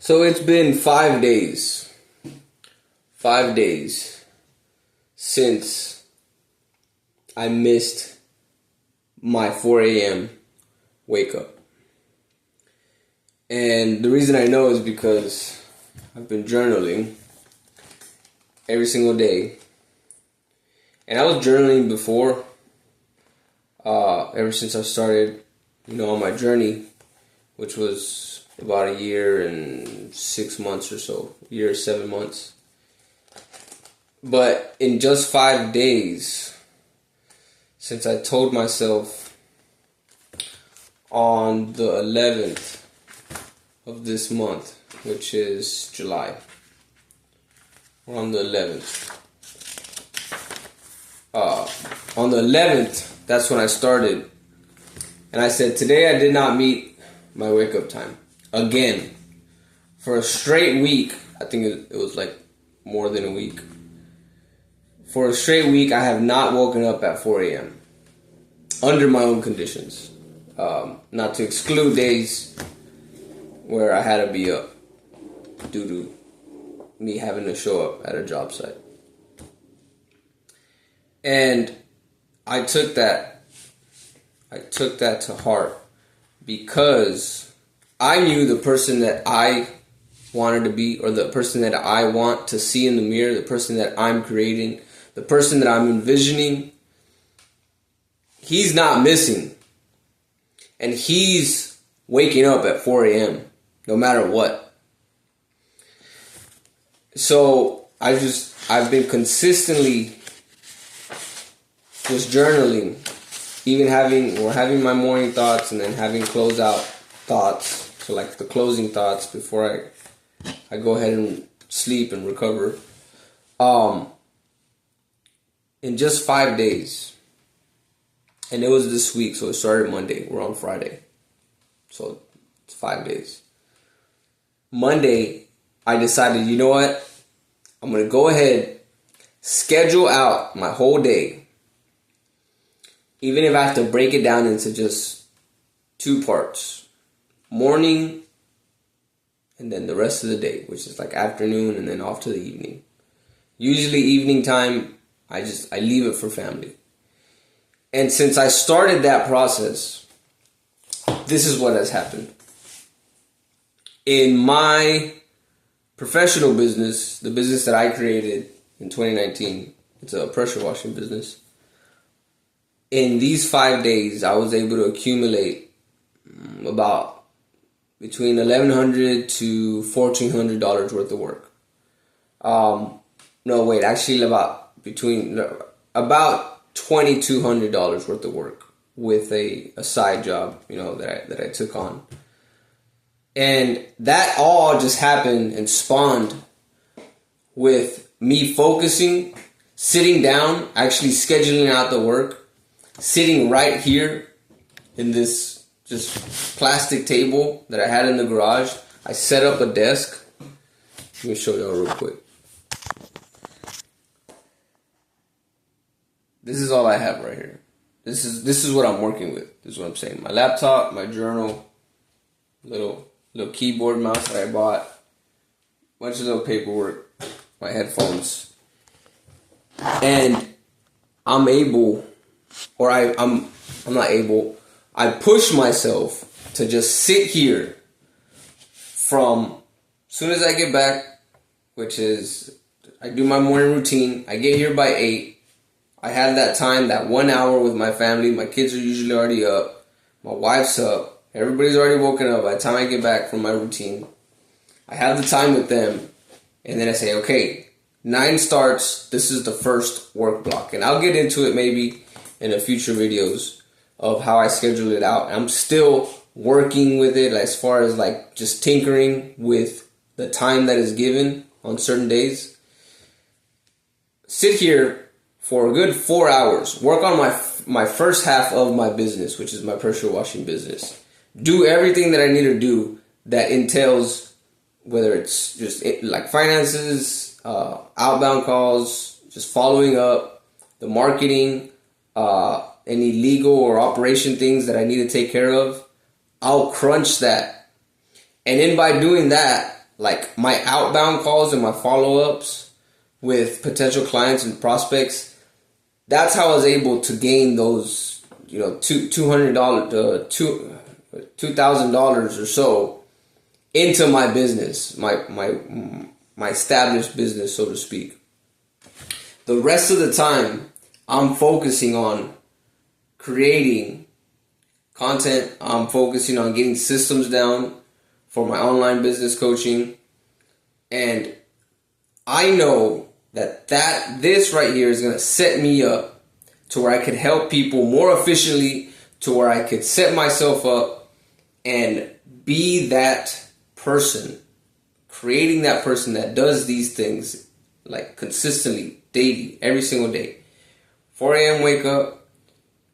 So it's been 5 days. 5 days since I missed my 4 a.m. wake up. And the reason I know is because I've been journaling every single day. And I was journaling before, ever since I started, on my journey, which was about a year and 6 months or so, a year, 7 months. But in just 5 days, since I told myself on the 11th of this month, which is July, or on the 11th. On the 11th, that's when I started. And I said, today I did not meet my wake up time. Again. For a straight week, I think it was like more than a week. For a straight week, I have not woken up at 4 a.m. under my own conditions. Not to exclude days where I had to be up due to me having to show up at a job site. And I took that to heart because I knew the person that I wanted to be, or the person that I want to see in the mirror, the person that I'm creating, the person that I'm envisioning. He's not missing. And he's waking up at 4 a.m. no matter what. So I've been consistently just journaling, even having my morning thoughts and then having closeout thoughts. So like the closing thoughts before I go ahead and sleep and recover. In just 5 days. And it was this week, so it started Monday. We're on Friday. So it's 5 days. Monday, I decided, you know what? I'm going to go ahead, schedule out my whole day. Even if I have to break it down into just 2 parts. Morning, and then the rest of the day, which is like afternoon and then off to the evening. Usually evening time, I leave it for family. And since I started that process, this is what has happened. In my professional business, the business that I created in 2019, it's a pressure washing business. In these 5 days, I was able to accumulate about between $1,100 to $1,400 worth of work. About $2,200 worth of work with a side job, that I took on. And that all just happened and spawned with me focusing, sitting down, actually scheduling out the work, sitting right here in this just plastic table that I had in the garage. I set up a desk. Let me show y'all real quick. This is all I have right here. This is what I'm working with. This is what I'm saying. My laptop, my journal, little keyboard mouse that I bought, bunch of little paperwork, my headphones, and I'm not able. I push myself to just sit here from as soon as I get back, which is I do my morning routine. I get here by 8. I have that time, that 1 hour with my family. My kids are usually already up. My wife's up. Everybody's already woken up by the time I get back from my routine. I have the time with them. And then I say, okay, 9 starts. This is the first work block. And I'll get into it maybe in a future videos of how I schedule it out. I'm still working with it as far as like just tinkering with the time that is given on certain days. Sit here for a good 4 hours. Work on my first half of my business, which is my pressure washing business. Do everything that I need to do that entails, whether it's just like finances, outbound calls, just following up, the marketing, any legal or operation things that I need to take care of. I'll crunch that. And then by doing that, like my outbound calls and my follow-ups with potential clients and prospects, that's how I was able to gain those, $200, $2,000 or so into my business, my established business, so to speak. The rest of the time, I'm focusing on creating content. I'm focusing on getting systems down for my online business coaching. And I know that this right here is going to set me up to where I could help people more efficiently, to where I could set myself up and be that person, creating that person that does these things like consistently, daily, every single day. 4 a.m. wake up,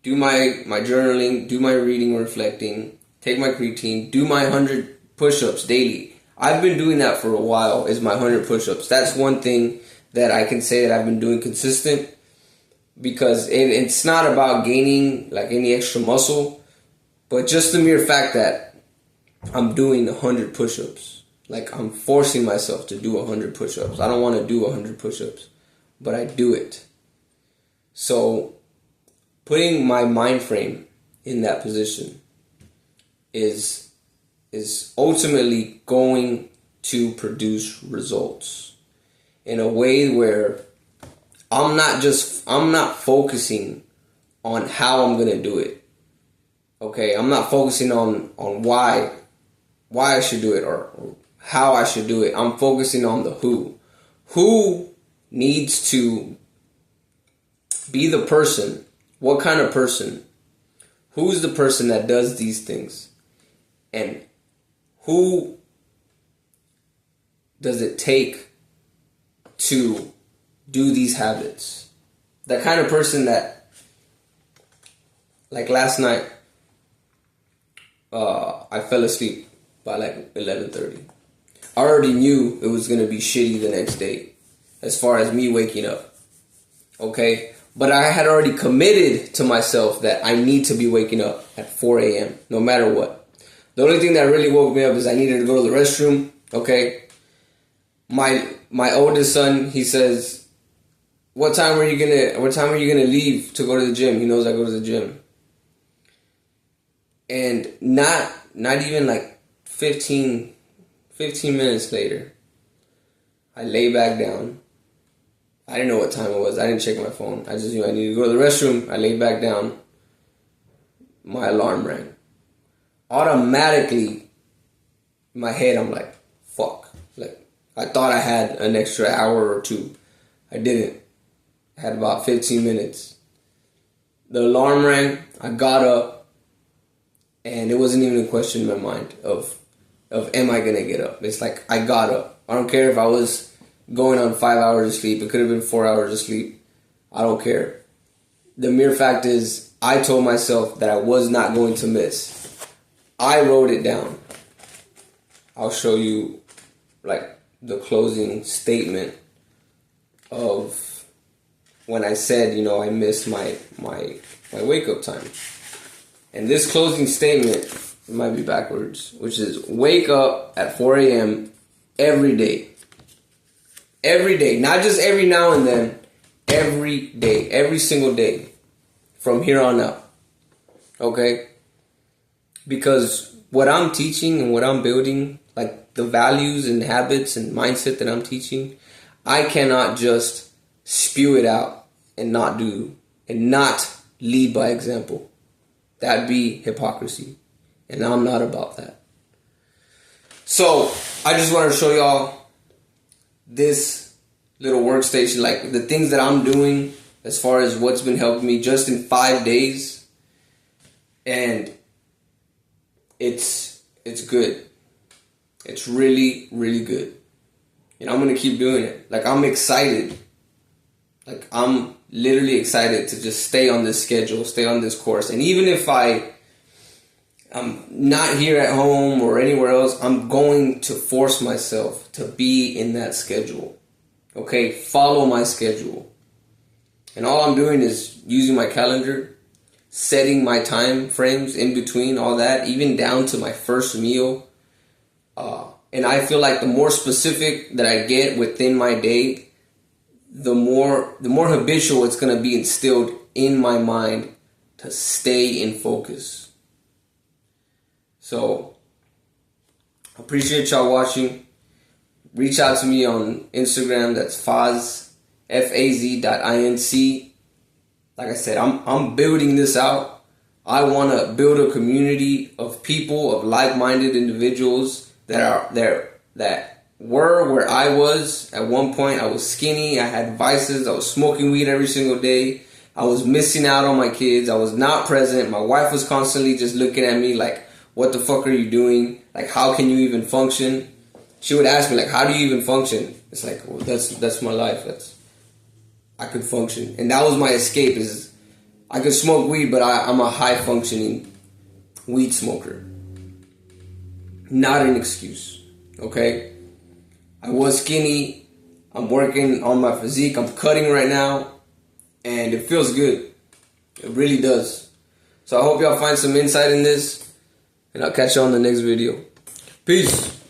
do my journaling, do my reading and reflecting, take my creatine, do my 100 push-ups daily. I've been doing that for a while, is my 100 push-ups. That's one thing that I can say that I've been doing consistent, because it's not about gaining like any extra muscle, but just the mere fact that I'm doing 100 push-ups. Like, I'm forcing myself to do 100 push-ups. I don't want to do 100 push-ups, but I do it. So putting my mind frame in that position is ultimately going to produce results in a way where I'm not focusing on how I'm going to do it. Okay, I'm not focusing on why I should do it or how I should do it. I'm focusing on the who. Who needs to be the person? What kind of person? Who's the person that does these things? And who does it take to do these habits? The kind of person that, like last night, I fell asleep by like 11:30. I already knew it was going to be shitty the next day as far as me waking up. Okay? But I had already committed to myself that I need to be waking up at 4 a.m. no matter what. The only thing that really woke me up is I needed to go to the restroom. Okay? My oldest son, he says, what time are you gonna leave to go to the gym? He knows I go to the gym. And not even like 15 minutes later, I lay back down. I didn't know what time it was. I didn't check my phone. I just knew I needed to go to the restroom. I laid back down. My alarm rang. Automatically, in my head, I'm like, fuck. Like, I thought I had an extra hour or two. I didn't. I had about 15 minutes. The alarm rang. I got up. And it wasn't even a question in my mind of am I going to get up? It's like, I got up. I don't care if I was going on 5 hours of sleep. It could have been 4 hours of sleep. I don't care. The mere fact is, I told myself that I was not going to miss. I wrote it down. I'll show you like the closing statement of when I said, I missed my wake up time. And this closing statement, it might be backwards, which is wake up at 4 a.m. every day. Every day, not just every now and then, every day, every single day from here on out. Okay? Because what I'm teaching and what I'm building, like the values and habits and mindset that I'm teaching, I cannot just spew it out and not lead by example. That'd be hypocrisy. And I'm not about that. So, I just want to show y'all this little workstation, like the things that I'm doing as far as what's been helping me just in 5 days. And it's good. It's really, really good. And I'm going to keep doing it. Like, I'm excited. Like, I'm literally excited to just stay on this schedule, stay on this course. And even if I'm not here at home or anywhere else, I'm going to force myself to be in that schedule. Okay? Follow my schedule. And all I'm doing is using my calendar, setting my time frames in between all that, even down to my first meal. And I feel like the more specific that I get within my day, the more habitual it's going to be instilled in my mind to stay in focus. So, appreciate y'all watching. Reach out to me on Instagram. That's Faz, FAZ.INC. Like I said, I'm building this out. I want to build a community of people, of like-minded individuals that were where I was at one point. I was skinny. I had vices. I was smoking weed every single day. I was missing out on my kids. I was not present. My wife was constantly just looking at me like, what the fuck are you doing? Like, how can you even function? She would ask me, like, how do you even function? It's like, well, that's my life. I could function. And that was my escape, is I could smoke weed, but I'm a high-functioning weed smoker. Not an excuse, okay? I was skinny. I'm working on my physique. I'm cutting right now. And it feels good. It really does. So I hope y'all find some insight in this. And I'll catch you on the next video. Peace.